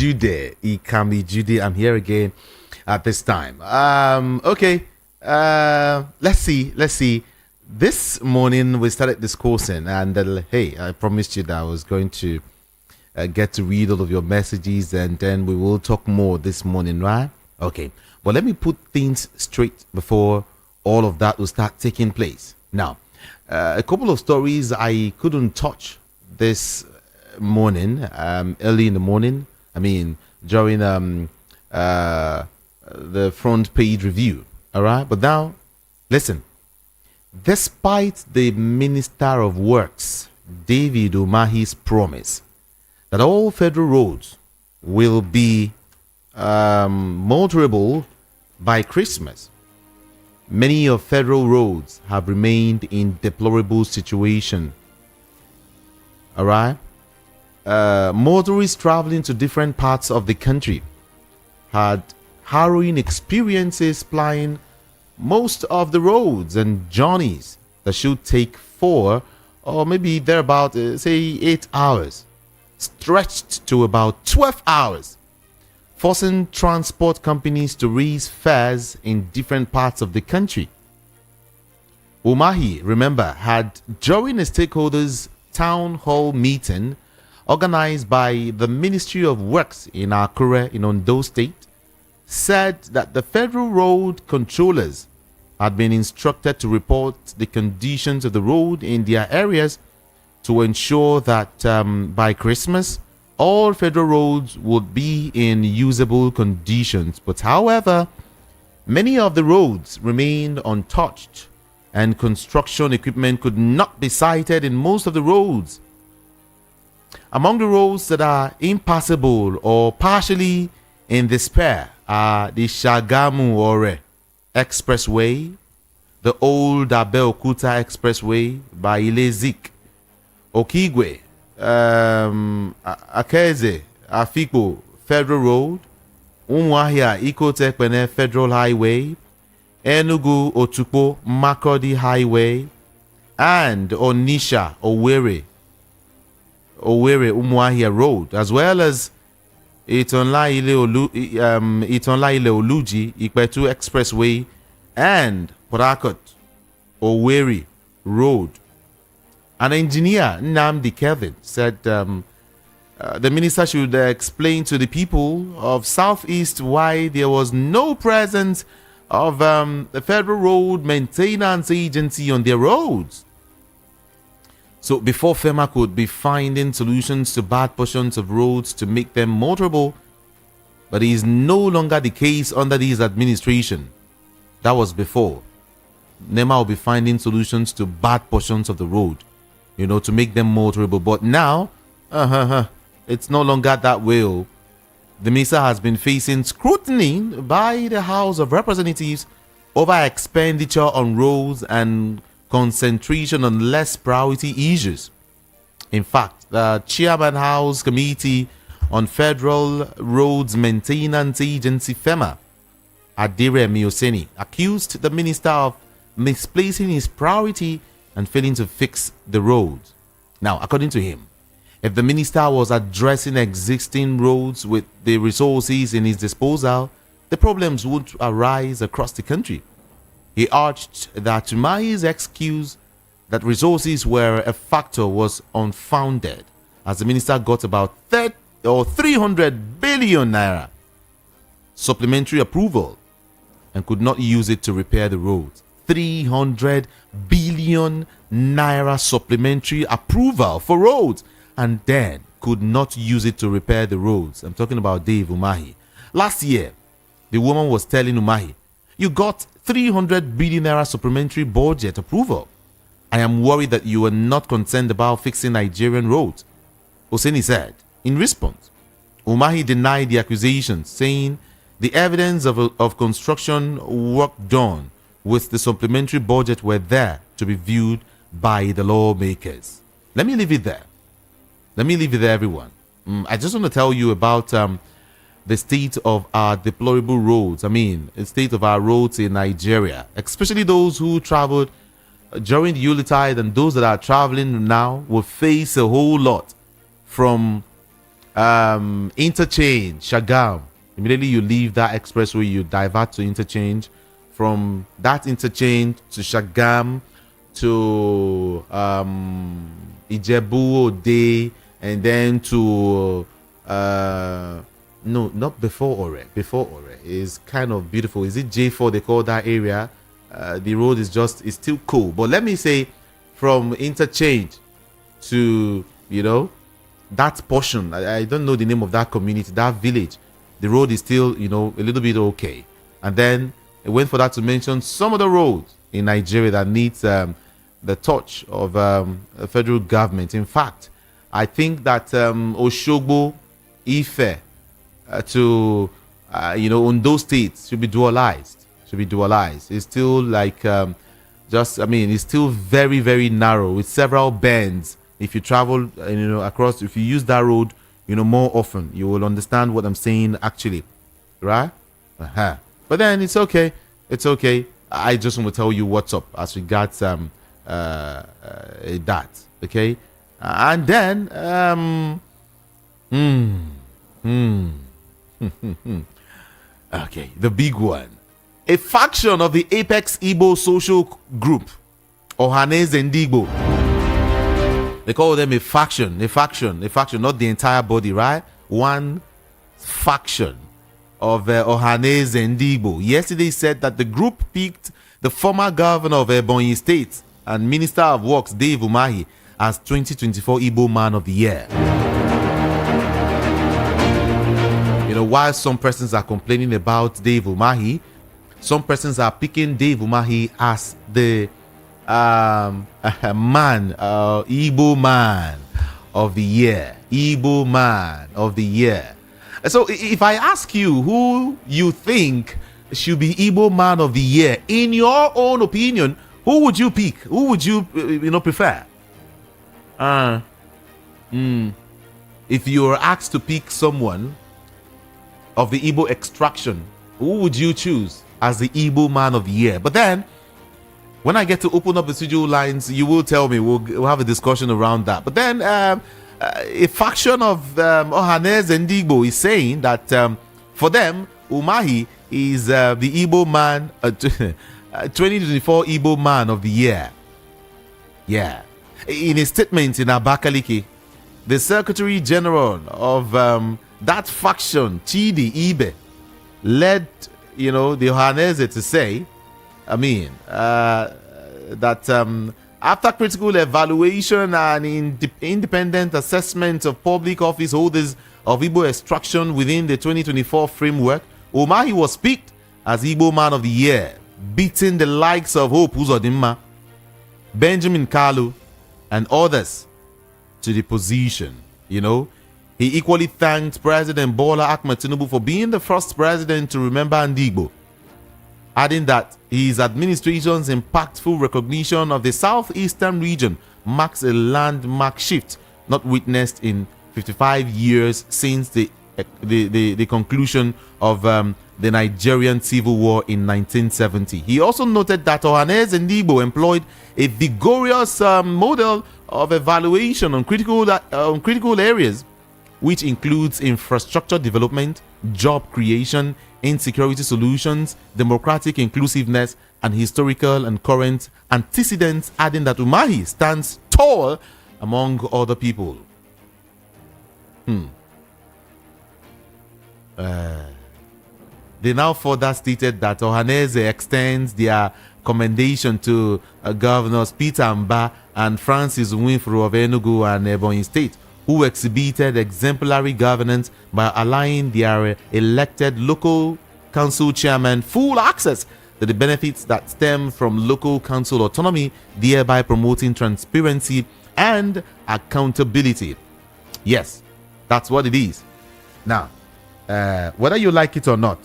Jude. Ikami Jude. I'm here again at this time. Okay. Let's see. This morning we started discoursing, and hey, I promised you that I was going to get to read all of your messages, and then we will talk more this morning, right? Okay. But let me put things straight before all of that will start taking place. Now, a couple of stories I couldn't touch this morning, early in the morning. I mean, during the front page review. All right. But now, listen. Despite the Minister of Works, David Umahi's promise that all federal roads will be motorable by Christmas, many of federal roads have remained in deplorable situation. All right. Motorists traveling to different parts of the country had harrowing experiences plying most of the roads and journeys that should take 4 or maybe thereabout, say 8 hours, stretched to about 12 hours, forcing transport companies to raise fares in different parts of the country. Umahi, remember, had during a stakeholders town hall meeting organized by the Ministry of Works in Akure in Ondo State, said that the federal road controllers had been instructed to report the conditions of the road in their areas to ensure that by Christmas, all federal roads would be in usable conditions. But however, many of the roads remained untouched, and construction equipment could not be sighted in most of the roads. Among the roads that are impassable or partially in despair are the Shagamu-Ore Expressway, the old Abeokuta Expressway by Ilezik, Okigwe, Akeze, Afikpo Federal Road, Umuahia Ikotekpene Federal Highway, Enugu Otukpo Makurdi Highway, and Onisha Owerri Umuahia Road, as well as Itonla Ile Oluji Ikpetu Expressway and Port Harcourt Owerri Road. An engineer, Nnamdi Kevin, said the minister should explain to the people of Southeast why there was no presence of the Federal Road Maintenance Agency on their roads. So before FEMA could be finding solutions to bad portions of roads to make them motorable, but it is no longer the case under this administration. That was before. NEMA will be finding solutions to bad portions of the road, to make them motorable. But now, it's no longer that way. The minister has been facing scrutiny by the House of Representatives over expenditure on roads and concentration on less priority issues. In fact, the Chairman House Committee on Federal Roads Maintenance Agency FEMA, Adiremi Oseni, accused the minister of misplacing his priority and failing to fix the roads. Now, according to him, if the minister was addressing existing roads with the resources in his disposal, the problems would arise across the country. He urged that Umahi's excuse that resources were a factor was unfounded, as the minister got about 300 billion naira supplementary approval and could not use it to repair the roads. 300 billion naira supplementary approval for roads, and then could not use it to repair the roads. I'm talking about Dave Umahi. Last year, the woman was telling Umahi, "You got 300 billion naira supplementary budget approval. I am worried that you are not concerned about fixing Nigerian roads." Oseni said. In response, Umahi denied the accusations, saying the evidence of construction work done with the supplementary budget were there to be viewed by the lawmakers. Let me leave it there. Everyone. I just want to tell you about the state of our deplorable roads. The state of our roads in Nigeria, especially those who traveled during the Yuletide and those that are traveling now will face a whole lot from Interchange, Shagam. Immediately you leave that expressway, you divert to interchange. From that interchange to Shagam to Ijebu Ode, and then to no, not before Ore. Before Ore is kind of beautiful. Is it J4 they call that area? The road is still cool. But let me say, from interchange to, you know, that portion, I don't know the name of that community, that village, the road is still, you know, a little bit okay. And then it went for that to mention some of the roads in Nigeria that needs the touch of the federal government. In fact, I think that Oshogbo, Ife, to you know, on those states should be dualized. It's still like it's still very, very narrow with several bends. If you travel, you know, across, if you use that road, you know, more often, you will understand what I'm saying actually, right? But then it's okay. I just want to tell you what's up as regards that, okay? And then okay, the big one. A faction of the Apex Igbo social group, Ohaneze and Igbo. They call them a faction, not the entire body, right? One faction of Ohaneze and Igbo yesterday said that the group picked the former governor of Ebonyi State and Minister of Works, Dave Umahi, as 2024 Igbo Man of the Year. You know, while some persons are complaining about Dave Umahi, some persons are picking Dave Umahi as the Igbo Man of the Year. Igbo Man of the Year. So if I ask you who you think should be Igbo Man of the Year, in your own opinion, who would you pick? Who would you, prefer? If you were asked to pick someone of the Igbo extraction, who would you choose as the Igbo Man of the Year? But then, when I get to open up the studio lines, you will tell me. We'll have a discussion around that. But then, a faction of Ohaneze and Igbo is saying that for them, Umahi is the Igbo Man, 2024 Igbo Man of the Year. Yeah. In a statement in Abakaliki, the Secretary General of that faction, Chidi Ibe, led, the Ohaneze to say, that after critical evaluation and independent assessment of public office holders of Igbo extraction within the 2024 framework, Umahi was picked as Igbo Man of the Year, beating the likes of Hope Uzodinma, Benjamin Kalu, and others to the position. He equally thanked President Bola Ahmed Tinubu for being the first president to remember Ndigbo, adding that his administration's impactful recognition of the southeastern region marks a landmark shift not witnessed in 55 years since the conclusion of the Nigerian Civil War in 1970. He also noted that Ohaneze and Igbo employed a vigorous model of evaluation on critical areas, which includes infrastructure development, job creation, insecurity solutions, democratic inclusiveness, and historical and current antecedents, adding that Umahi stands tall among other people. They now further stated that Ohaneze extends their commendation to Governors Peter Mba and Francis Winfrey of Enugu and Ebonyi State, who exhibited exemplary governance by allowing their elected local council chairman full access to the benefits that stem from local council autonomy, thereby promoting transparency and accountability. Yes, that's what it is. Now, whether you like it or not,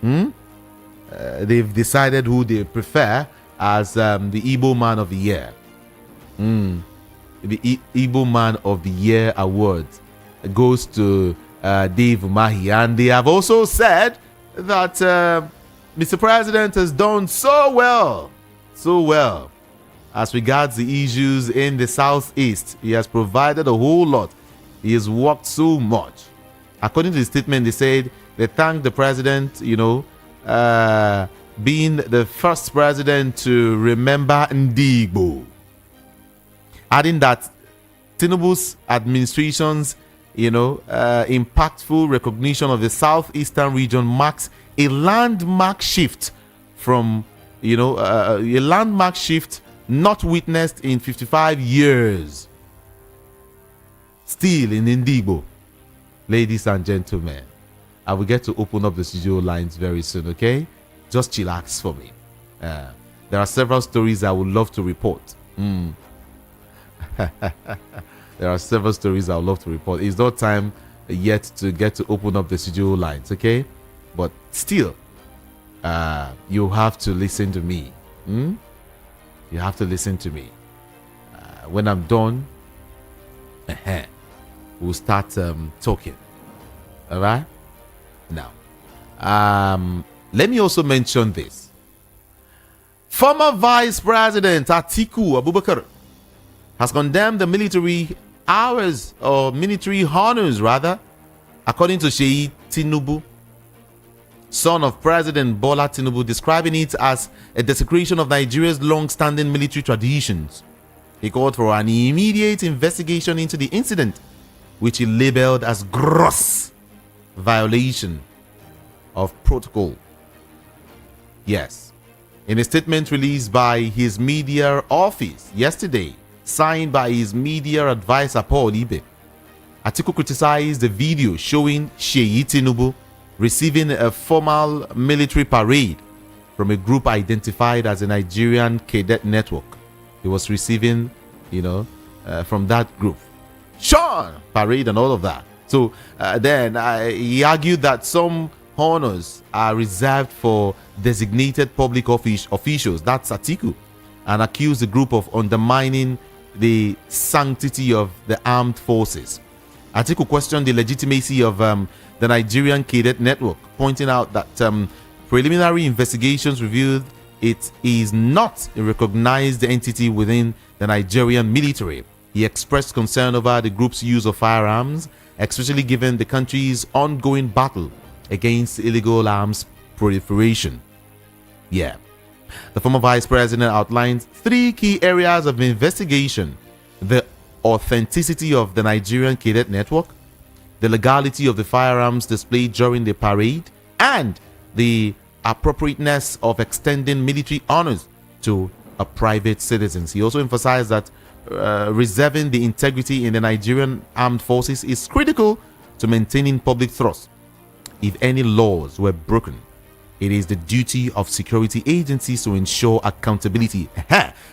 they've decided who they prefer as the Igbo Man of the Year. The Igbo Man of the Year award goes to Dave Umahi, and they have also said that Mr. President has done so well as regards the issues in the Southeast. He has provided a whole lot. He has worked so much. According to the statement, they said they thanked the president, being the first president to remember Igbo, adding that Tinubu's administration's impactful recognition of the southeastern region marks a landmark shift from a landmark shift not witnessed in 55 years. Still in Igbo, ladies and gentlemen, I will get to open up the studio lines very soon, okay? Just chillax for me. There are several stories I would love to report. There are several stories I would love to report. It's not time yet to get to open up the studio lines, okay? But still, you have to listen to me. You have to listen to me. When I'm done, we'll start talking. All right? Now, let me also mention this. Former Vice President Atiku Abubakar has condemned the military honors, according to Sheyi Tinubu, son of President Bola Tinubu, describing it as a desecration of Nigeria's long-standing military traditions. He called for an immediate investigation into the incident, which he labeled as gross violation of protocol. Yes. In a statement released by his media office yesterday, signed by his media advisor Paul Ibe, Atiku criticized the video showing Sheyi Tinubu receiving a formal military parade from a group identified as a Nigerian cadet network. He was receiving, from that group. Sean! Parade and all of that. So then he argued that some honors are reserved for designated public officials, that's Atiku, and accused the group of undermining the sanctity of the armed forces. Atiku questioned the legitimacy of the Nigerian cadet network, pointing out that preliminary investigations revealed it is not a recognized entity within the Nigerian military. He expressed concern over the group's use of firearms, especially given the country's ongoing battle against illegal arms proliferation. Yeah. The former vice president outlined 3 key areas of investigation: the authenticity of the Nigerian cadet network, the legality of the firearms displayed during the parade, and the appropriateness of extending military honors to private citizens. He also emphasized that reserving the integrity in the Nigerian armed forces is critical to maintaining public trust. If any laws were broken, it is the duty of security agencies to ensure accountability.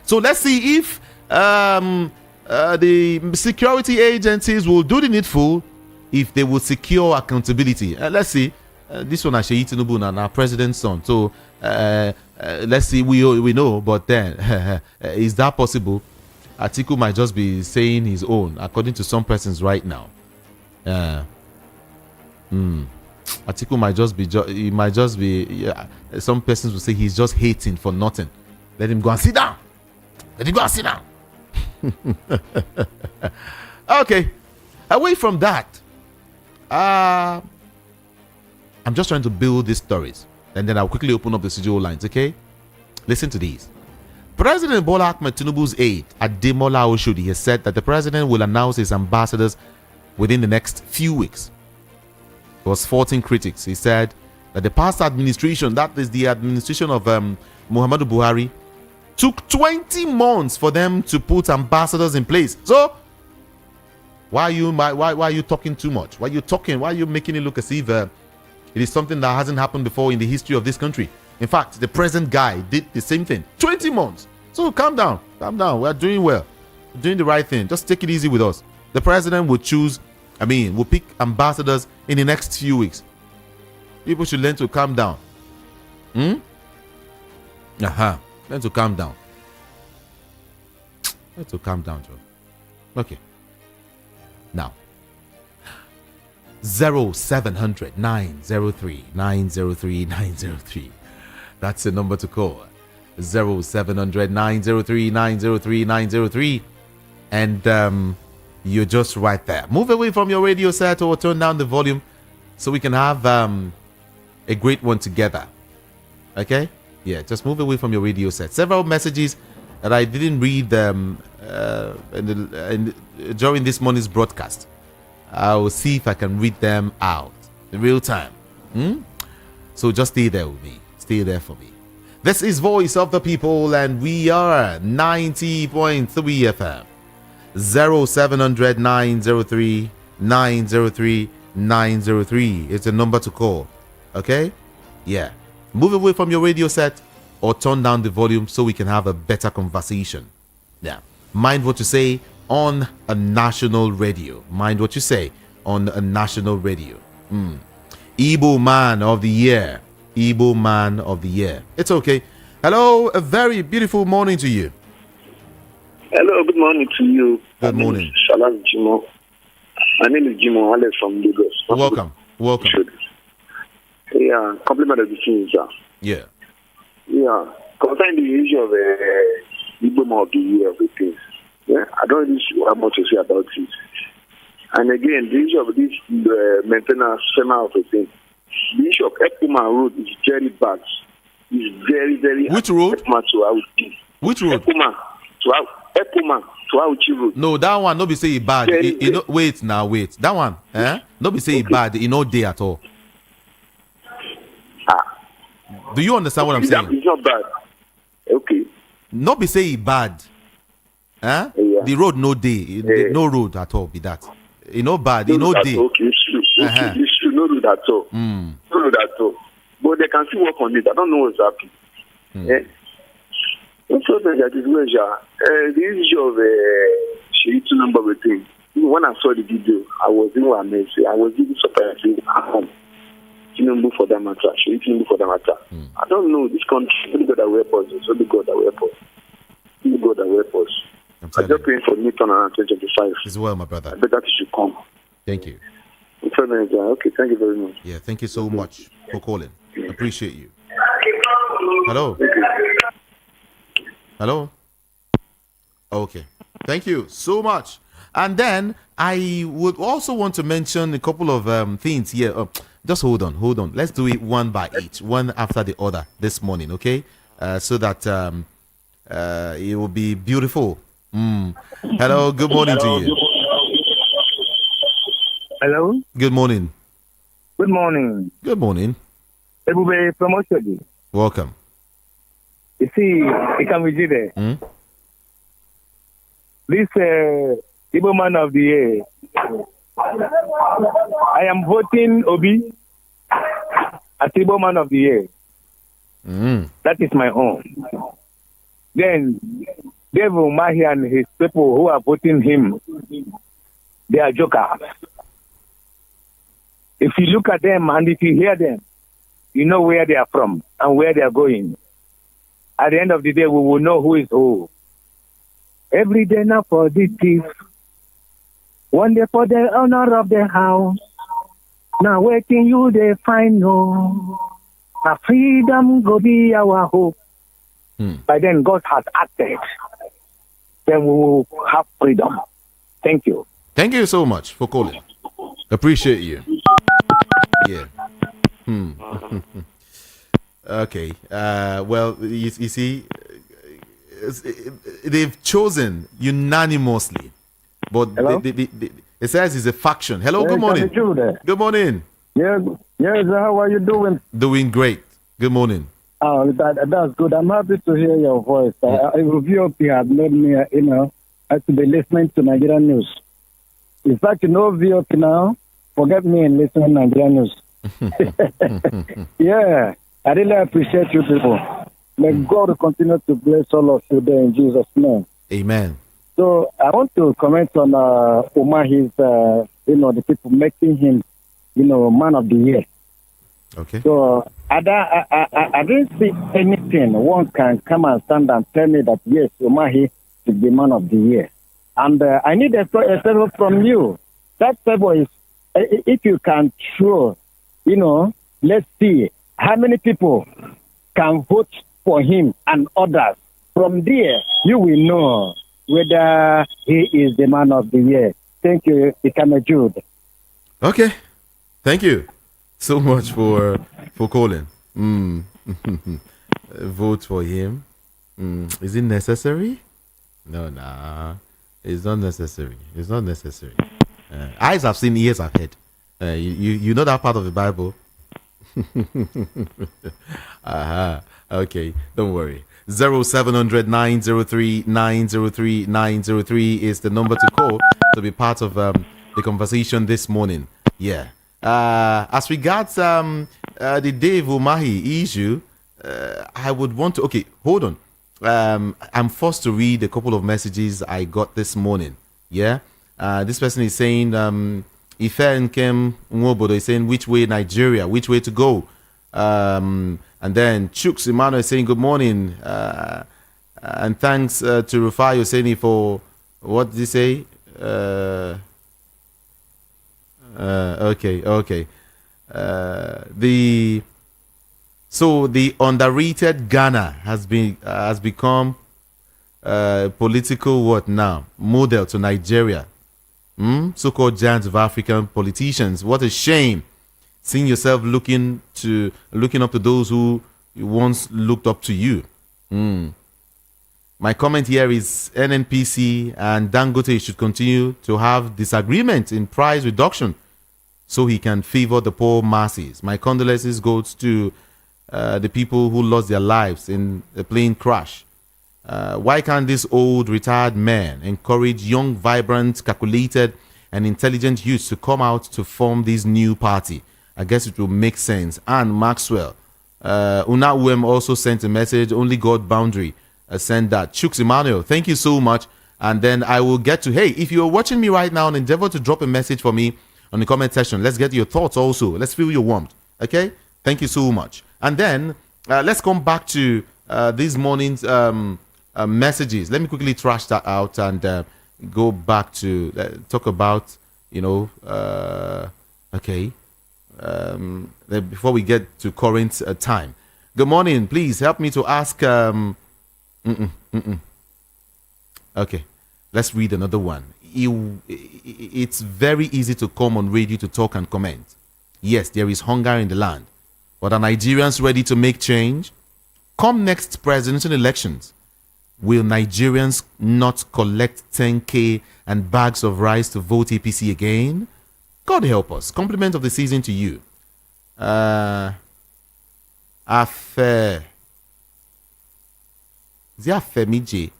So let's see if the security agencies will do the needful, if they will secure accountability. Let's see. This one, Sheyi Tinubu, and our president's son. So let's see. We know, but then is that possible? Atiku might just be saying his own, according to some persons right now. Atiku might just be. Some persons will say he's just hating for nothing. Let him go and sit down. Let him go and sit down. Okay. Away from that, I'm just trying to build these stories, and then I'll quickly open up the studio lines. Okay, listen to these. President Bola Ahmed Tinubu's aide, Ademola Oshodi, has said that the president will announce his ambassadors within the next few weeks. He was faulting critics. He said that the past administration, that is the administration of Muhammadu Buhari, took 20 months for them to put ambassadors in place. So why are you talking too much? Why are you making it look as if it is something that hasn't happened before in the history of this country? In fact, the present guy did the same thing. 20 months. So calm down. We are doing well. We're doing the right thing. Just take it easy with us. The president will will pick ambassadors in the next few weeks. People should learn to calm down. Learn to calm down. Learn to calm down, Joe. Okay. Now, 0700 903 903 903. That's the number to call. 0700 903 903 903. And you're just right there. Move away from your radio set or turn down the volume so we can have a great one together. Okay? Yeah, just move away from your radio set. Several messages that I didn't read during this morning's broadcast. I will see if I can read them out in real time. So just stay there with me. Stay there for me. This is Voice of the People, and we are 90.3 FM. 0700 903 903 903. It's a number to call. Okay? Yeah. Move away from your radio set or turn down the volume so we can have a better conversation. Yeah. Mind what you say on a national radio. Mind what you say on a national radio. Igbo Man of the Year. Igbo Man of the Year. It's okay. Hello, a very beautiful morning to you. Hello, good morning to you. Good morning. Salam Jimo. My name is Jimo Ale from Lagos. Welcome. Yeah, compliment of the things. Yeah. Yeah, concerning the issue of Igbo Man of the Year of the things. Yeah, I don't really have much to say about it. And again, the issue of this maintenance schema of the thing. The issue of Epuma Road is very bad. It's very, very. Which road? Epuma to Auchi. Which road? Epuma to Auchi Road. No, that one, no be say it bad. Wait. That one, no be say it bad. It no day at all. Do you understand what I'm saying? It's not bad. Okay. No be say it bad. Yeah. The road no day. No road at all be that. It no bad. It no day. Okay, it's true. It's true. No road at all. No road at all. But they can still work on it. I don't know what's happening. Also, that is where the issue of Shiritu number of thing. When I saw the video, I was even amazed. I was even surprised at home. Tinubu for that matter. Shiritu for that matter. I don't know this country. Only God that help us. It's only God that help us. Only God that help us. I'm just praying for Newton and 2025. As well, my brother. I bet that it should come. Thank you. Okay, thank you very much. Yeah, thank you so much for calling. Appreciate you. Hello. Hello. Okay. Thank you so much. And then I would also want to mention a couple of things here. Just hold on. Let's do it one by each, one after the other this morning, okay? So that it will be beautiful. Hello. Good morning to you. Hello. Good morning. Good morning. Good morning. Everybody from Oshodi. Welcome. You see, it can be there. This Igbo Man of the Year. I am voting Obi as Igbo Man of the Year. That is my own. Then Devil Mahi and his people who are voting him, they are jokers. If you look at them and if you hear them, you know where they are from and where they are going. At the end of the day, we will know who is who. Every day now for this thief. One day for the honor of the house. Now waiting you they find no. A freedom go be our hope. By then God has acted. Then we will have freedom. Thank you. Thank you so much for calling. Appreciate you. Yeah. Okay. Well, you see, they've chosen unanimously, but it says it's a faction. Hello. Good morning. Good morning. Yes. How are you doing? Doing great. Good morning. Oh, that's good. I'm happy to hear your voice. VOP have made me, to be listening to Nigerian news. In fact, VOP now, forget me and listen to Nigerian news. Yeah, I really appreciate you people. May God continue to bless all of you there in Jesus' name. Amen. So I want to comment on Umahi's, the people making him, Man of the Year. Okay. So I didn't see anything. One can come and stand and tell me that yes, Umahi is the Man of the Year. And I need a favor from you. That favor is, if you can show, let's see how many people can vote for him and others. From there, you will know whether he is the Man of the Year. Thank you, Ikame Jude. Okay. Thank you. So much for calling. Vote for him. Is it necessary? No, nah. It's not necessary. It's not necessary. Eyes have seen, ears have heard. You know that part of the Bible. Okay, don't worry. 0700 903 903 903 is the number to call to be part of the conversation this morning. Yeah. As regards the Dave Umahi issue, I would want to. Okay, hold on. I'm forced to read a couple of messages I got this morning. Yeah. This person is saying, Ife Nkem Nwobodo is saying, which way Nigeria, which way to go? And then Chuks Emmanuel is saying, good morning. And thanks to Rufai Hosseini for, what did he say? Okay. The underrated Ghana has become political what now? Model to Nigeria. So-called giants of African politicians. What a shame. Seeing yourself looking up to those who once looked up to you. My comment here is NNPC and Dangote should continue to have disagreement in price reduction so he can favor the poor masses. My condolences goes to the people who lost their lives in the plane crash. Why can't this old retired man encourage young, vibrant, calculated, and intelligent youths to come out to form this new party? I guess it will make sense. And Maxwell, Una also sent a message. Only God boundary sent that. Chuks Emmanuel, thank you so much. And then I will get to, hey, if you're watching me right now, endeavor to drop a message for me on the comment section. Let's get your thoughts also. Let's feel your warmth. Okay? Thank you so much. And then let's come back to this morning's messages. Let me quickly trash that out and go back to talk about, okay. Before we get to current time. Good morning. Please help me to ask. Okay, let's read another one. It's very easy to come on radio to talk and comment. Yes, there is hunger in the land, but are Nigerians ready to make change? Come next presidential elections, will Nigerians not collect 10K and bags of rice to vote APC again? God help us. Compliment of the season to you. Is it Afemije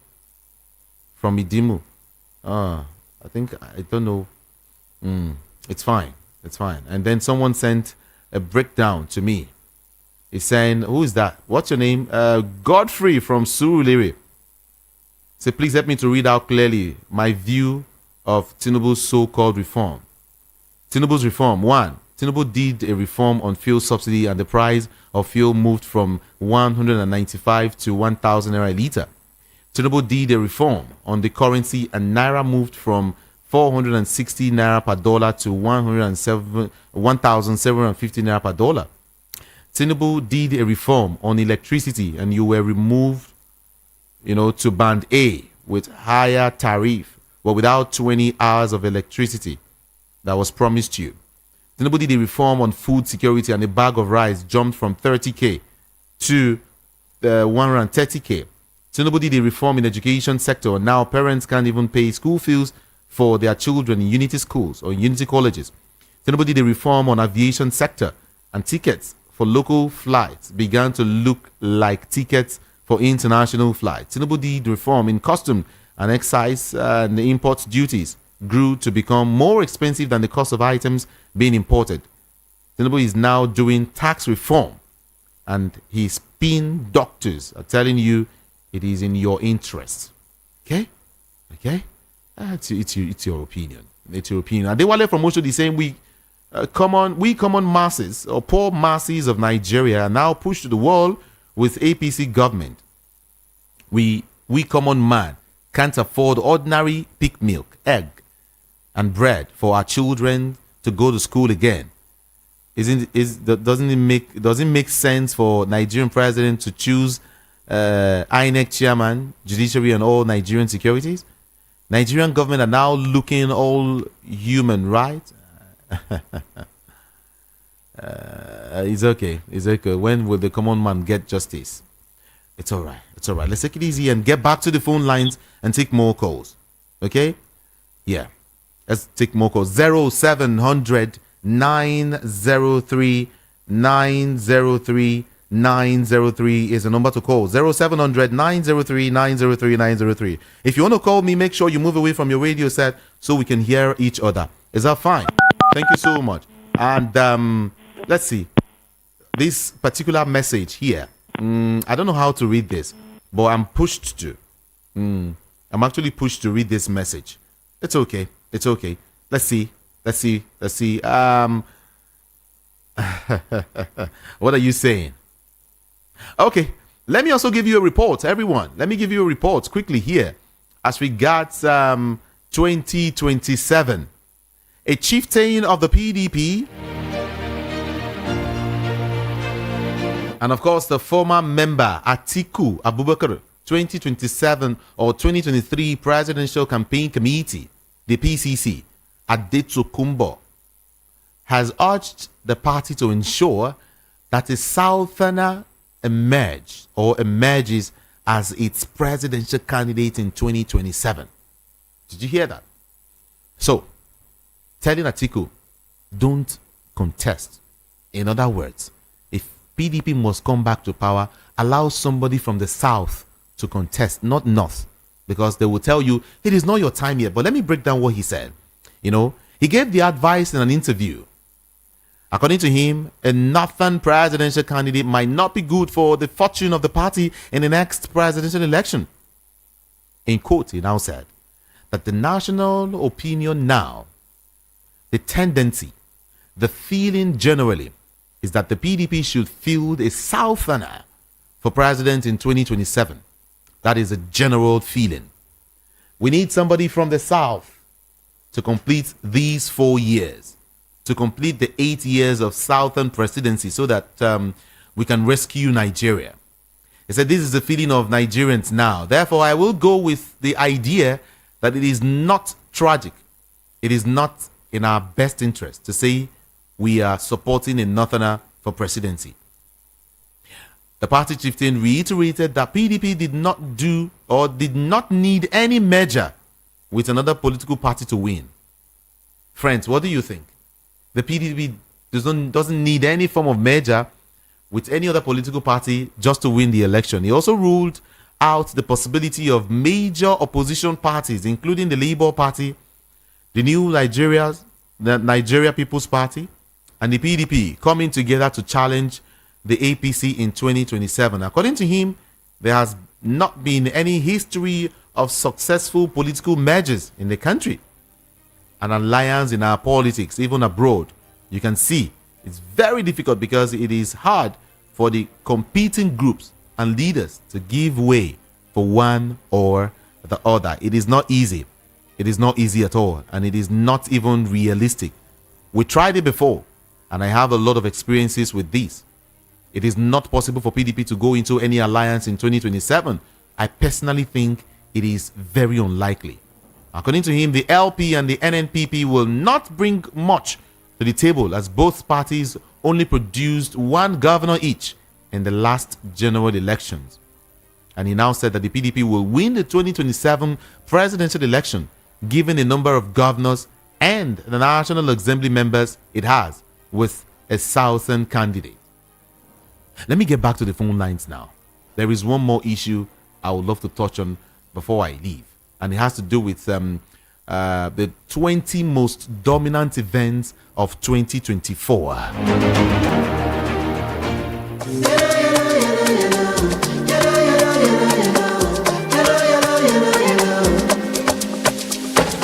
from Idimu? I don't know. It's fine. And then someone sent a breakdown to me. He's saying, who is that? What's your name? Godfrey from Surulere. Say, please help me to read out clearly my view of Tinubu's so-called reform. Tinubu's reform. 1. Tinubu did a reform on fuel subsidy and the price of fuel moved from 195 to 1,000 naira a litre. Tinubu did a reform on the currency and naira moved from 460 naira per dollar to 1,750 naira per dollar. Tinubu did a reform on electricity and you were removed, to band A with higher tariff, but without 20 hours of electricity that was promised you. Tinubu did a reform on food security and a bag of rice jumped from 30K to 130K. Tinubu did a reform in education sector. Now parents can't even pay school fees for their children in Unity schools or Unity colleges. Tinubu did a reform on aviation sector and tickets for local flights began to look like tickets for international flights. Tinubu did reform in custom and excise and the import duties grew to become more expensive than the cost of items being imported. Tinubu is now doing tax reform and his spin doctors are telling you it is in your interest. Okay? It's your opinion. It's your opinion. And Adewale from Osho is saying we common masses or poor masses of Nigeria are now pushed to the wall with APC government. We common man can't afford ordinary pig milk, egg, and bread for our children to go to school again. Doesn't it make sense for Nigerian president to choose INEC chairman, judiciary, and all Nigerian securities? Nigerian government are now looking all human, right? It's okay. It's okay. When will the common man get justice? It's all right. It's all right. Let's take it easy and get back to the phone lines and take more calls. Okay? Yeah. Let's take more calls. 0700 903 903 903 is the number to call. 0700 903 903 903. If you want to call me, make sure you move away from your radio set so we can hear each other. Is that fine? Thank you so much. And let's see. This particular message here, I don't know how to read this, but I'm pushed to. I'm actually pushed to read this message. It's okay. It's okay. Let's see. What are you saying? Okay, let me also give you a report, everyone. Let me give you a report quickly here as regards 2027. A chieftain of the PDP and of course the former member Atiku Abubakar 2027 or 2023 Presidential Campaign Committee, the PCC, Adetokunbo, has urged the party to ensure that a Southerner emerges as its presidential candidate in 2027. Did you hear that? So, telling Atiku, don't contest. In other words, if PDP must come back to power, allow somebody from the South to contest, not North, because they will tell you, it is not your time yet. But let me break down what he said. You know, he gave the advice in an interview. According to him, a Northern presidential candidate might not be good for the fortune of the party in the next presidential election. In quote, he now said that the national opinion now, the tendency, the feeling generally, is that the PDP should field a Southerner for president in 2027. That is a general feeling. We need somebody from the South to complete these 4 years, to complete the 8 years of Southern presidency so that we can rescue Nigeria. He said, this is the feeling of Nigerians now. Therefore, I will go with the idea that it is not tragic. It is not in our best interest to say we are supporting a Northerner for presidency. The party chieftain reiterated that PDP did not do or did not need any merger with another political party to win. Friends, what do you think? The PDP doesn't need any form of merger with any other political party just to win the election. He also ruled out the possibility of major opposition parties, including the Labour Party, the Nigeria People's Party, and the PDP coming together to challenge the APC in 2027. According to him, there has not been any history of successful political mergers in the country. An alliance in our politics, even abroad, you can see it's very difficult because it is hard for the competing groups and leaders to give way for one or the other. It is not easy. It is not easy at all, and it is not even realistic. We tried it before, and I have a lot of experiences with this. It is not possible for PDP to go into any alliance in 2027. I personally think it is very unlikely. According to him, the LP and the NNPP will not bring much to the table as both parties only produced one governor each in the last general elections. And he now said that the PDP will win the 2027 presidential election given the number of governors and the National Assembly members it has with a Southern candidate. Let me get back to the phone lines now. There is one more issue I would love to touch on before I leave, and it has to do with the 20 most dominant events of 2024.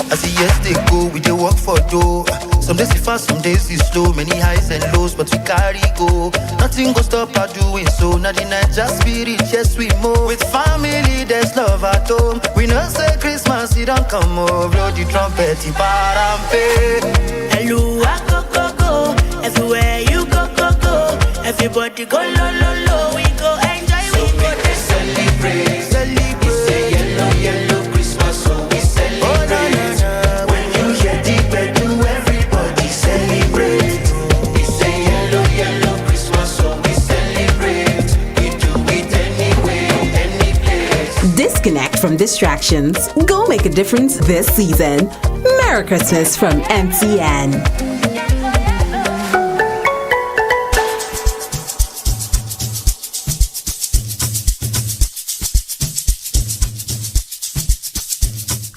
As the years they go, we dey work for dough. Some days it fast, some days it slow. Many highs and lows, but we carry go. Nothing go stop our doing so. Now the night just spirit, yes we move. With family, there's love at home. We know say Christmas, it don't come over. Blow the trumpet, parampe. Hello, I go, go. Everywhere you go, go, go. Everybody go, lo, lo, lo. We go enjoy, so we go to celebrate. Celebrate. It's a yellow, yellow Christmas, so we celebrate. Oh, no, no, no. When you hear the bell, do everybody celebrate. It's a yellow, disconnect from distractions. Go make a difference this season. Merry Christmas from MTN.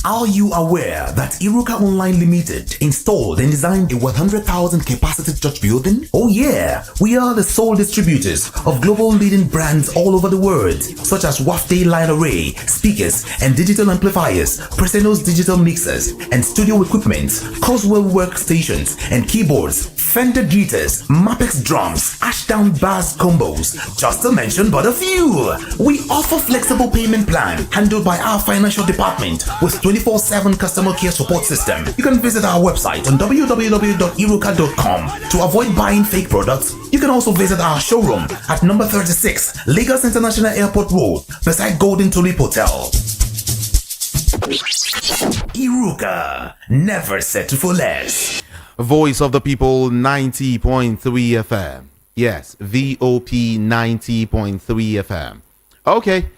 Are you aware that Iruka Online Limited installed and designed a 100,000 capacity church building? Oh yeah, we are the sole distributors of global leading brands all over the world, such as Wafday Line Array, speakers and digital amplifiers, Preseno's digital mixers and studio equipment, Coswell workstations and keyboards, Fender guitars, Mapex drums, Ashdown bass combos, just to mention but a few. We offer flexible payment plan handled by our financial department with 24/7 customer care support system. You can visit our website on www.iruka.com to avoid buying fake products. You can also visit our showroom at number 36 Lagos International Airport Road beside Golden Tulip Hotel. Iruka, never settle for less. Voice of the People 90.3 FM. Yes, VOP 90.3 FM. Okay,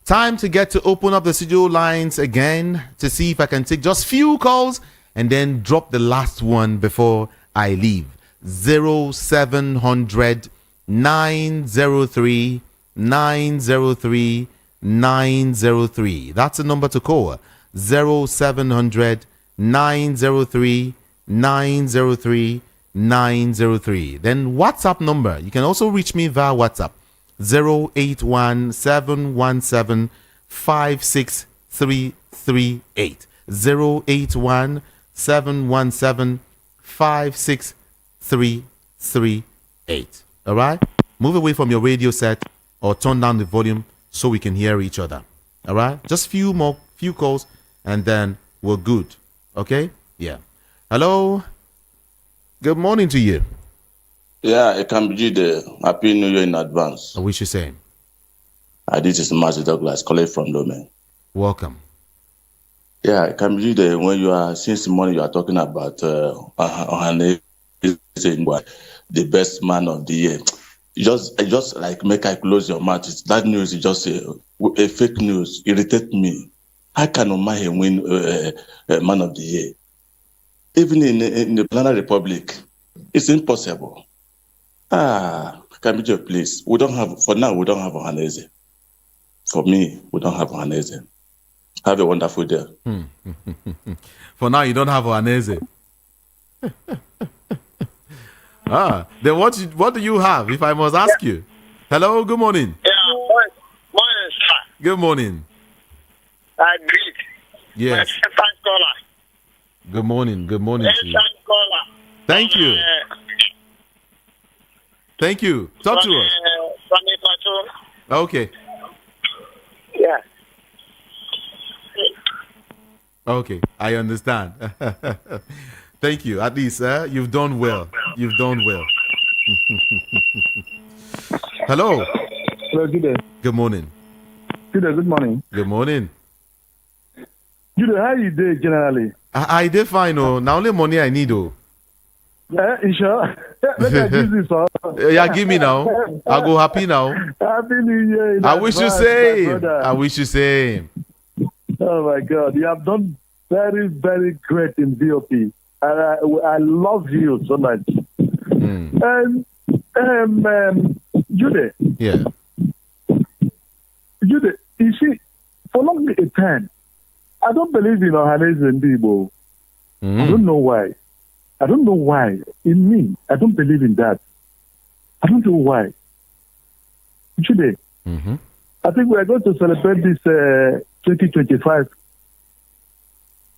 time to get to open up the studio lines again to see if I can take just few calls and then drop the last one before I leave. 0700 903 903 903. That's the number to call. 0700 903 903 903. Then WhatsApp number. You can also reach me via WhatsApp. 081 717 56338. 081 717 56338. All right? Move away from your radio set or turn down the volume so we can hear each other. All right? Just few calls and then we're good. Okay? Yeah. Hello. Good morning to you. Yeah, it can be the Happy New Year in advance. I wish you same. This is Master Douglas calling from Domain. Welcome. Yeah, it can be the when you are since the morning you are talking about Ohane the best man of the year. Just like make I close your mouth. That news is just a fake news. Irritate me. How can Omahe win man of the year? Even in the Banana Republic, it's impossible. Kamije, please. We don't have Ohaneze. For me, we don't have Ohaneze. Have a wonderful day. For now, you don't have Ohaneze. Then what do you have, if I must ask you? Hello, good morning. Yeah, morning, sir. Good morning. I greet. Yes. My second caller. Good morning to you. Caller. Thank you. Thank you. Talk to us. Okay. Yeah. Okay, I understand. Thank you. At least you've done well. You've done well. Hello. Hello, good day. Good morning. Good day, good morning. Good morning. Good day, how you doing generally? I did fine. Oh, now only money I need. Oh. Yeah, you sure? Let me use this. Yeah, give me now. I'll go happy now. Happy New Year. I wish you same. I wish you same. Oh my God, you have done very, very great in BOP. I love you so much. And Jude. Yeah. Jude, you see, for long a time, I don't believe in Ohaneze and Igbo. I don't know why. I don't know why. In me, I don't believe in that. I don't know why. Jude, I think we are going to celebrate this 2025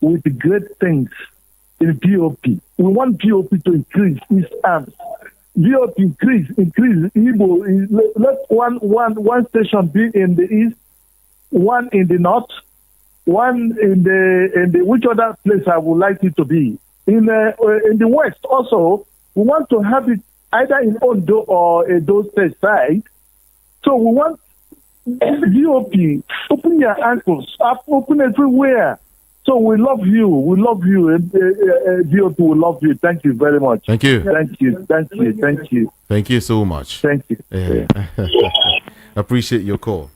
with great things in BOP. We want BOP to increase its arms. BOP increase. Igbo, let one station be in the east, one in the north, one in the which other place I would like it to be. In the west also, we want to have it either in Ondo or Edo State side. So we want BOP, open your ankles, open everywhere. So we love you. We love you. BOP will love you. Thank you very much. Thank you. Thank you. Thank you. Thank you. Thank you so much. Thank you. Appreciate your call.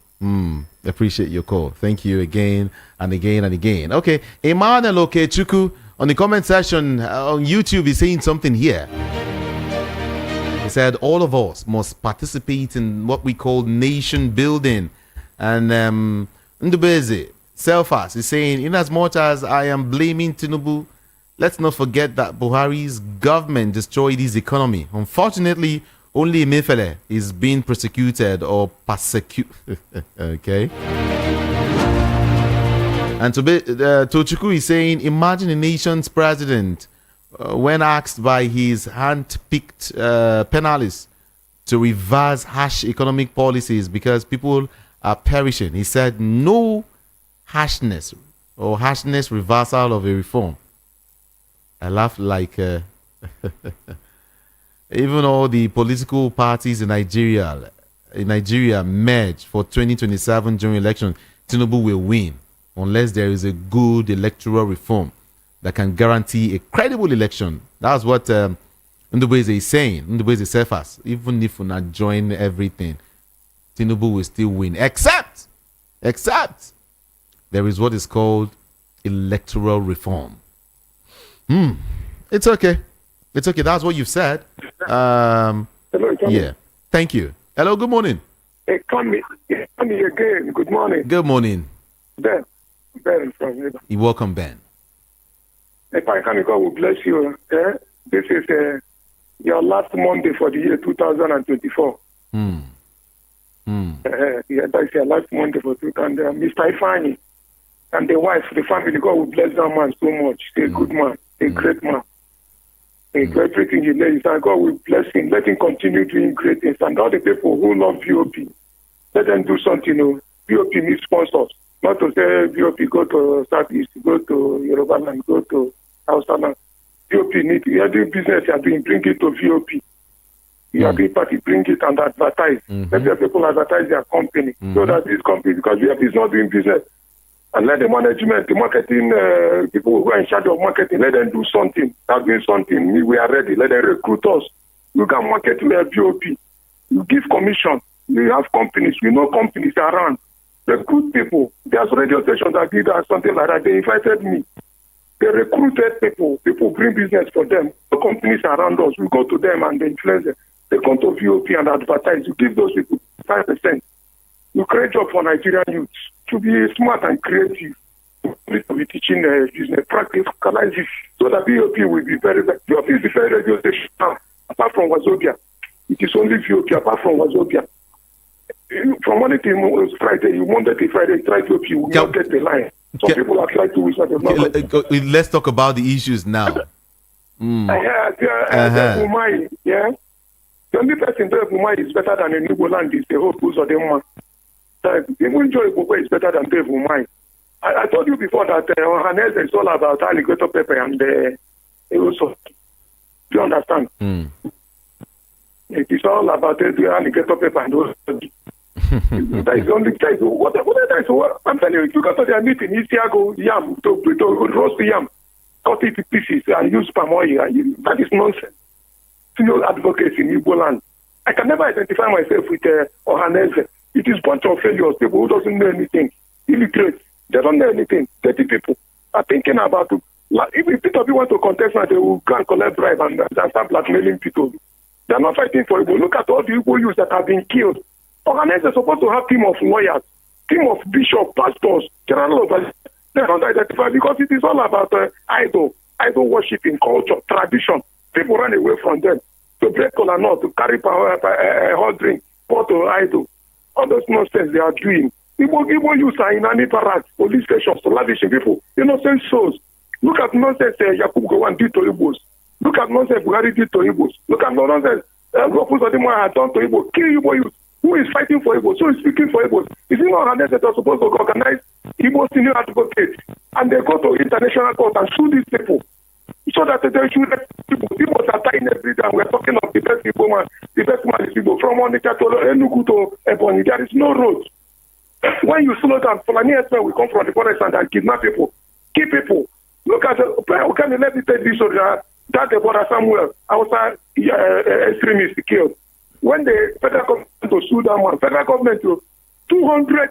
Appreciate your call. Thank you again and again and again. Okay, Emmanuel Okechukwu on the comment section on YouTube is saying something here. He said all of us must participate in what we call nation building. And Ndubeze Selfas is saying, in as much as I am blaming Tinubu, let's not forget that Buhari's government destroyed his economy. Unfortunately, only Emefiele is being prosecuted or persecuted. Okay. And Tochukwu is saying, imagine a nation's president when asked by his hand-picked panelists to reverse harsh economic policies because people are perishing. He said, no harshness reversal of a reform. I laughed like... even all the political parties in Nigeria merge for 2027 general election, Tinubu will win unless there is a good electoral reform that can guarantee a credible election. That's what Ndubeze is saying. Ndubeze Selfas, even if we not join everything, Tinubu will still win. Except there is what is called electoral reform. It's okay. It's okay. That's what you've said. Hello, yeah. Thank you. Hello. Good morning. Hey, come me again. Good morning. Good morning. Ben from Liverpool. You're welcome, Ben. If I can, God will bless you. This is your last Monday for the year 2024. Yeah, that's your last Monday for 2000. Mr. Ifani and the wife, the family, God will bless that man so much. He's a good man, a great man. Everything he lays, and God will bless him. Let him continue doing great things. And all the people who love VOP, let them do something. VOP needs sponsors. Not to say VOP go to Southeast, go to Yoruba land, go to Hausa land. VOP needs, you are doing business, you are doing, bring it to VOP. You are doing party, bring it and advertise. Let the people advertise their company. So that this company, because VOP is not doing business. And let the management, the marketing, people who are in charge of marketing, let them do something. Start doing something. We are ready. Let them recruit us. You can market to a VOP. You give commission. You have companies. We know companies around. Recruit people. There's radio stations that did something like that. They invited me. They recruited people. People bring business for them. The companies around us, we go to them and they influence them. They come to VOP and advertise. You give those people 5%. You create job for Nigerian youths. To be smart and creative, to be teaching business practice, so that VOP will be very, VOP is the very radio station apart from Wazobia. It is only VOP apart from Wazobia. From Monday to Friday, Monday to Friday, try VOP, you will not get the line. Some people are trying to wish that let's talk about the issues now. Yeah. The only person there who is better than a Igbo land is the whole Booz of the man. Even Joy Igbo is better than Dave Umai. I told you before that Hanez is all about alligator pepper and also. Do you understand? It is all about alligator pepper and also. That is the only time. What I'm telling you, if you go to their meeting, Isiago yam to roast the yam, cut it to pieces and use palm oil. That is nonsense. Senior advocates in Igbo land. I can never identify myself with Ohaneze. It is a bunch of failures, people who doesn't know anything, illiterate. They don't know anything. 30 people are thinking about it. Like, if people want to contest now, they will go and collect bribe and start blackmailing people. They are not fighting for Igbo. Look at all the Igbo youths that have been killed. Organizers are supposed to have team of lawyers, team of bishops, pastors, general officers. They don't identify because it is all about idol worshiping, culture, tradition. People run away from them. To break or not, to carry power, hot drink, pour to idol. All those nonsense they are doing. Igbo youths are in any parade, police stations, to lavishing people, innocent souls. Look at nonsense Yakub Gowon did to Igbos. Look at nonsense Buhari did to Igbos. Look at nonsense Rofus Odimwa had done to Igbo. Kill Igbo youth. Who is fighting for Igbos? Who is speaking for Igbos? Is it not that they are supposed to organize Igbo senior advocates and they go to international court and sue these people? So that they should let people are dying every day. We're talking of the best Igbo man. The best man is Igbo. From Onitsha to Enugu to Ebonyi, there is no road. When you slow down, Fulani Esmen will come from the forest and kidnap people, kill people. Look at can you let me take this that the brother Samuel outside extremists killed. When the federal government to sue that man, federal government to 200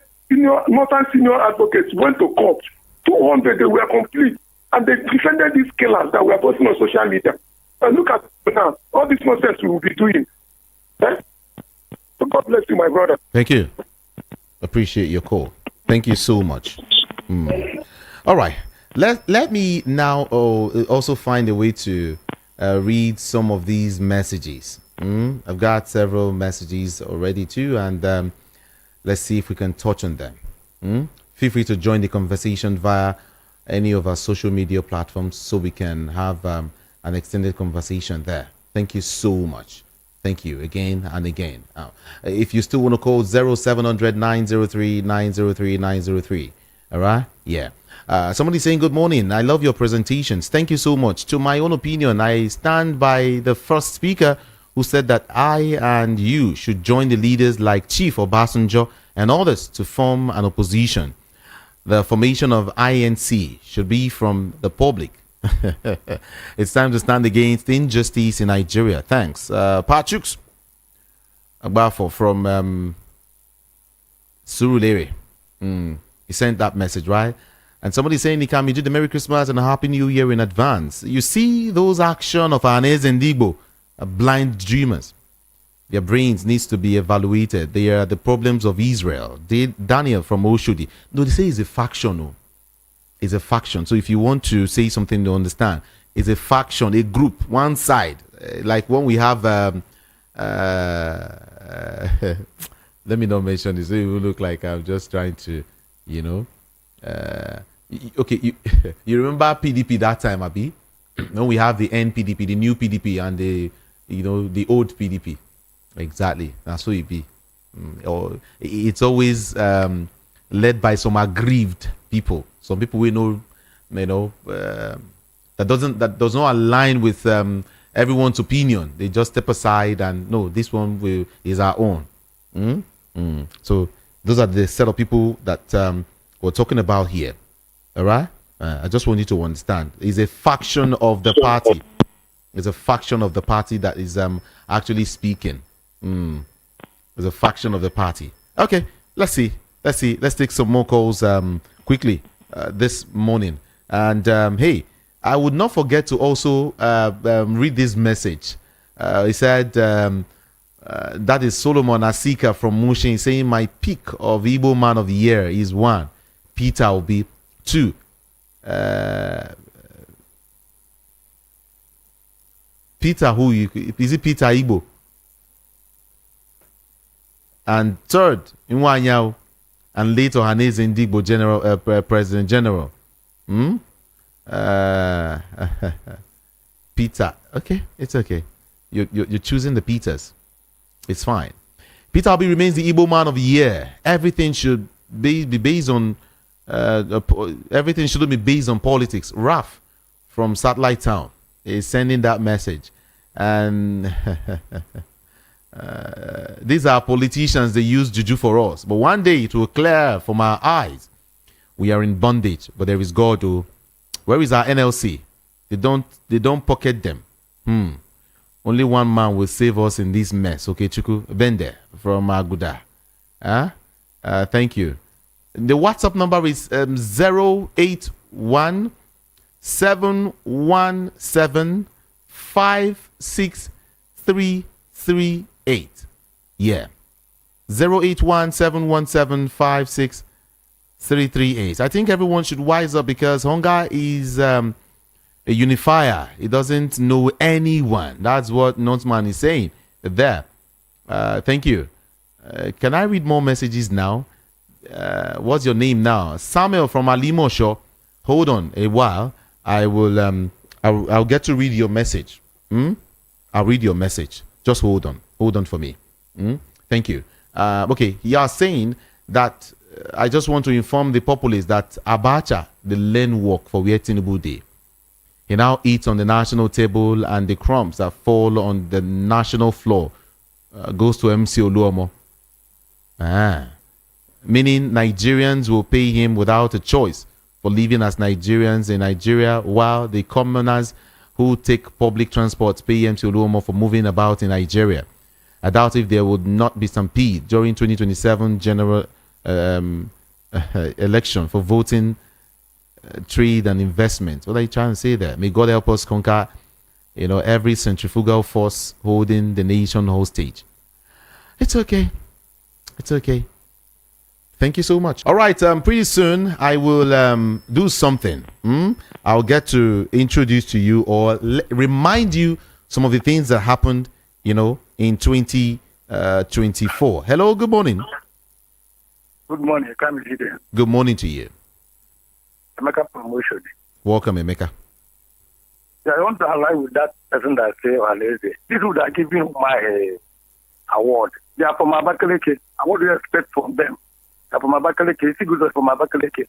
northern senior advocates went to court. 200, they were complete. And they defended these killers that were posting on social media. And look at now, all this nonsense we will be doing. Eh? So God bless you, my brother. Thank you. Appreciate your call. Thank you so much. All right. Let me now also find a way to read some of these messages. I've got several messages already too, and let's see if we can touch on them. Feel free to join the conversation via any of our social media platforms so we can have an extended conversation there. Thank you so much. Thank you again and again. If you still want to call 0700 903 903 903. All right? Yeah. Somebody saying, good morning. I love your presentations. Thank you so much. To my own opinion, I stand by the first speaker who said that I and you should join the leaders like Chief Obasanjo and others to form an opposition. The formation of INC should be from the public. It's time to stand against injustice in Nigeria. Thanks. Pachuks Agbafo from Surulere. He sent that message, right? And somebody saying, Nikami, do the Merry Christmas and a Happy New Year in advance. You see those action of Anez and Igbo, blind dreamers. Their brains needs to be evaluated. They are the problems of Israel. Daniel from Oshodi. No, they say it's a faction. No. It's a faction. So if you want to say something to understand, it's a faction, a group, one side. Like when we have, let me not mention this. It will look like I'm just trying to, okay, you remember PDP that time, Abi? When we have the NPDP, the new PDP, and the old PDP. Exactly. That's what it be. Or it's always led by some aggrieved people. Some people we know, that does not align with everyone's opinion. They just step aside and no, this one is our own. So those are the set of people that we're talking about here. All right. I just want you to understand. It's a faction of the party. It's a faction of the party that is actually speaking. It's a faction of the party. Okay, let's see. Let's take some more calls quickly this morning. And hey, I would not forget to also read this message. He said that is Solomon Asika from Mushin saying my pick of Igbo Man of the Year is 1. Peter Obi. 2. Peter who is it Peter Igbo? And 3rd, Nwanyao, and later Haneze Ndigbo General President General. Peter, okay, it's okay. You're choosing the Peters. It's fine. Peter Obi remains the Igbo Man of the Year. Everything should be based on everything shouldn't be based on politics. Raf from Satellite Town is sending that message, and these are politicians. They use juju for us, but one day it will clear from our eyes. We are in bondage, but there is God. Who, where is our NLC? They don't pocket them. Only one man will save us in this mess. Okay, Chuku Bende from Aguda. Thank you. The WhatsApp number is 081 717 56338. Yeah. 081 717 56338. I think everyone should wise up because hunger is a unifier. It doesn't know anyone. That's what Northman is saying there. Thank you. Can I read more messages now? What's your name now? Samuel from Alimosho. Hold on a while. I will I'll get to read your message. I'll read your message. Just hold on for me. Thank you. Okay, you are saying that I just want to inform the populace that Abacha, the learn work for where Tinubu Day. He now eats on the national table and the crumbs that fall on the national floor goes to MC Oluomo. Meaning Nigerians will pay him without a choice for living as Nigerians in Nigeria, while the commoners who take public transport pay MC Oluomo for moving about in Nigeria. I doubt if there would not be stampede during 2027 general election, for voting, trade and investment. What are you trying to say there? May God help us conquer, every centrifugal force holding the nation hostage. It's okay. It's okay. Thank you so much. All right. Pretty soon I will do something. I'll get to introduce to you or remind you some of the things that happened, in 2024. Hello. Good morning. Good morning. Kamil. Good morning to you. Emeka promotion. Welcome, Emeka. Yeah, I want to align with that person that say, this would have given my award. They are from Abakaleke. And what do you expect from them? They are from Abakaleke. It's good from Abakaleke.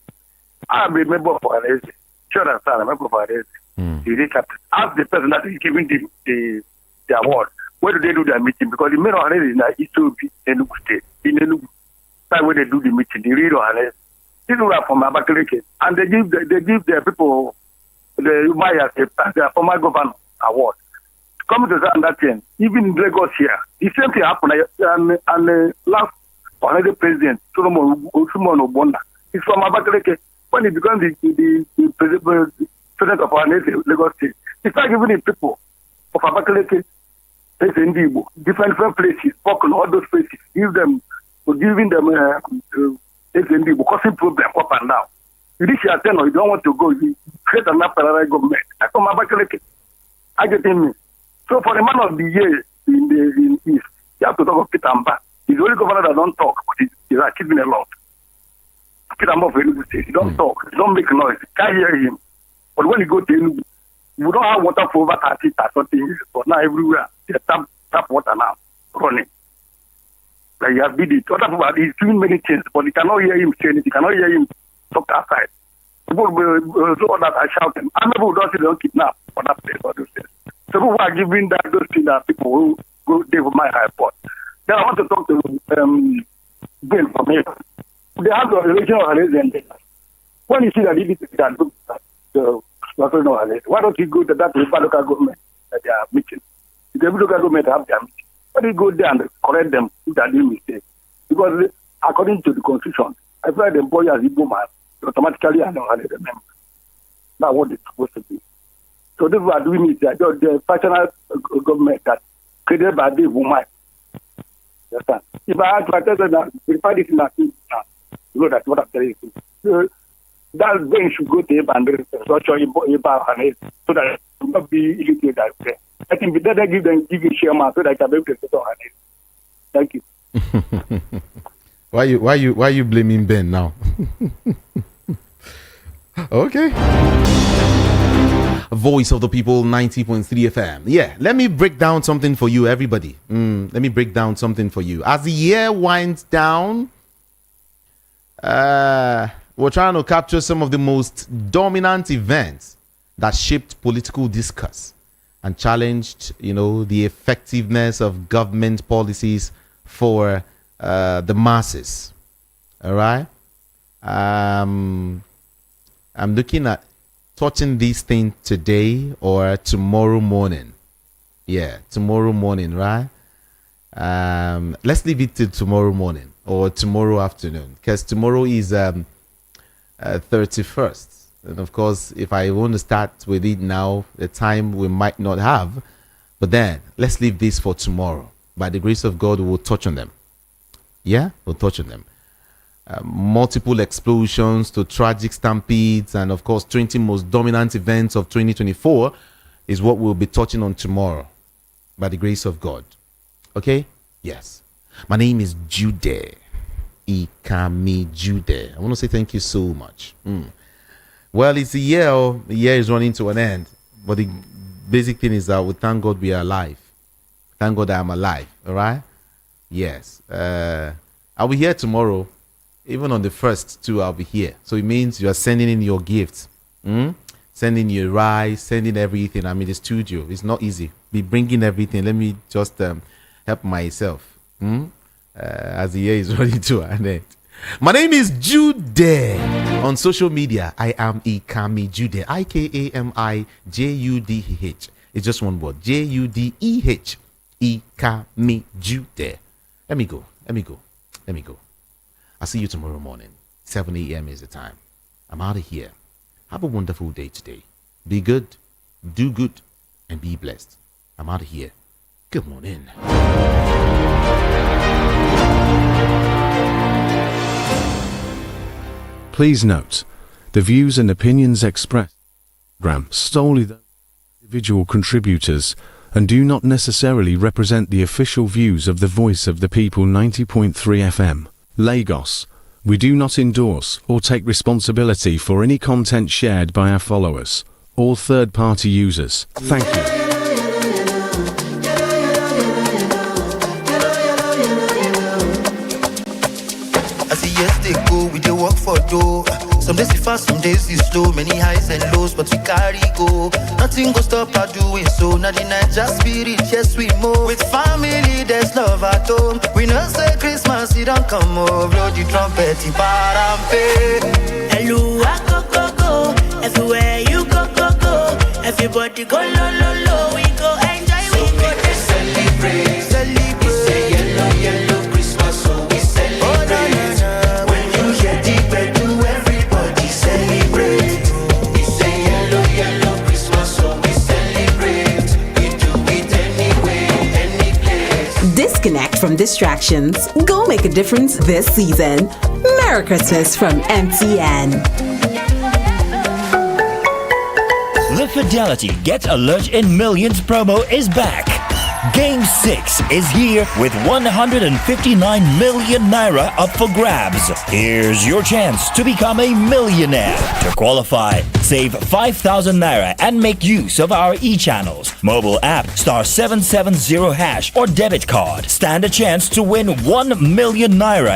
I'm a member of Alese. Sure, I'm a member of Alese. Ask the person that is giving the award. Where do they do their meeting? Because the main of Alese is in East Enugu State. In Enugu. That's where they do the meeting. The real Alese. These are from Abakaleke. And they give their people the Umaya, the former governor award. Coming to that thing, even in Lagos here, the same thing happened. And last another president, Solomon Obonda, is from Abakaleke. When he becomes the president of our nation, Lagos State, he started giving the people of Abakaleke, Igbo, different places, all those places, giving them Igbo, causing problem up and down. You reach your turn or you don't want to go, you create another parallel government. I come Abakaleke. I get in me. So for the man of the year in East, you have to talk of Peter Mba. He's the only governor that don't talk, but he's achieving a lot. Peter Mba of Enugu State, he don't talk, he don't make noise, you can't hear him. But when you go to Enugu, you don't have water for over 30 or something years, but now everywhere, there's tap water now, running. Like you have did it. Other people, he's doing many things, but you cannot hear him say anything, you cannot hear him talk outside. People so that are shouting. And people don't see they don't kidnap for that place or those things. So people are giving those things that people who go there for my report. Then I want to talk to Ben from here. They have the relation of Alese. When you see that he can do the why don't you go to that local government that they are meeting? If the local government have their meeting, why don't you go there and correct them if they are doing mistakes? Because according to the constitution, I feel like the employer as Igbo man, automatically I know how they remember. That's what it's supposed to be. So those who are doing it, they are just the personal government that created by the woman. Understand? If I ask my person that verify this in a thing, you know that's what I'm telling you. So that then should go to Eba and Eba so that it will not be illiterate that way. I think better give you chairman so that I can be able to settle on it. Thank you. Why you blaming Ben now? Okay. Voice of the People 90.3 FM. Yeah, let me break down something for you, everybody. Let me break down something for you. As the year winds down, we're trying to capture some of the most dominant events that shaped political discourse and challenged, the effectiveness of government policies for the masses. All right. I'm looking at touching this thing today or tomorrow morning. Yeah, tomorrow morning, right? Let's leave it till tomorrow morning or tomorrow afternoon, because tomorrow is 31st. And of course, if I want to start with it now, the time we might not have. But then let's leave this for tomorrow. By the grace of God, we'll touch on them. Yeah, we'll touch on them. Multiple explosions to tragic stampedes, and of course 20 most dominant events of 2024 is what we'll be touching on tomorrow, by the grace of God. Okay? Yes. My name is Jude. Ikami Jude. I want to say thank you so much. Well, it's a year. The year is running to an end. But the basic thing is that we thank God we are alive. Thank God I'm alive. All right? Yes. I'll be here tomorrow. Even on the first too, I'll be here. So it means you are sending in your gifts. Sending your rice, sending everything. I'm in the studio. It's not easy. Be bringing everything. Let me just help myself. As the year is running to an end. My name is Jude. On social media, I am Ikami Jude. IKAMIJUDEH. It's just one word. JUDEH. Ikami Jude. Let me go. I'll see you tomorrow morning. 7 a.m. is the time. I'm out of here. Have a wonderful day today. Be good, do good, and be blessed. I'm out of here. Good morning. Please note, the views and opinions expressed solely the individual contributors and do not necessarily represent the official views of the Voice of the People 90.3 FM, Lagos. We do not endorse or take responsibility for any content shared by our followers or third-party users. Thank you. They go, we dey work for dough. Some days it fast, some days it slow. Many highs and lows, but we carry go. Nothing go stop our doing so. Now the night just spirit, yes we move. With family, there's love at home. We know say Christmas, it don't come over. Blow the trumpet, it parampe. Hello, go, go. Everywhere you go, go, go. Everybody go, lo, lo, lo. We go enjoy, so we go to celebrate. Celebrate. It's a yellow, yellow Christmas, so we celebrate. Disconnect from distractions. Go make a difference this season. Merry Christmas from MTN. The Fidelity Get Alert in Millions promo is back. Game 6 is here with 159 million naira up for grabs. Here's your chance to become a millionaire. To qualify, save 5,000 naira and make use of our e-channels. Mobile app *770# or debit card. Stand a chance to win 1 million naira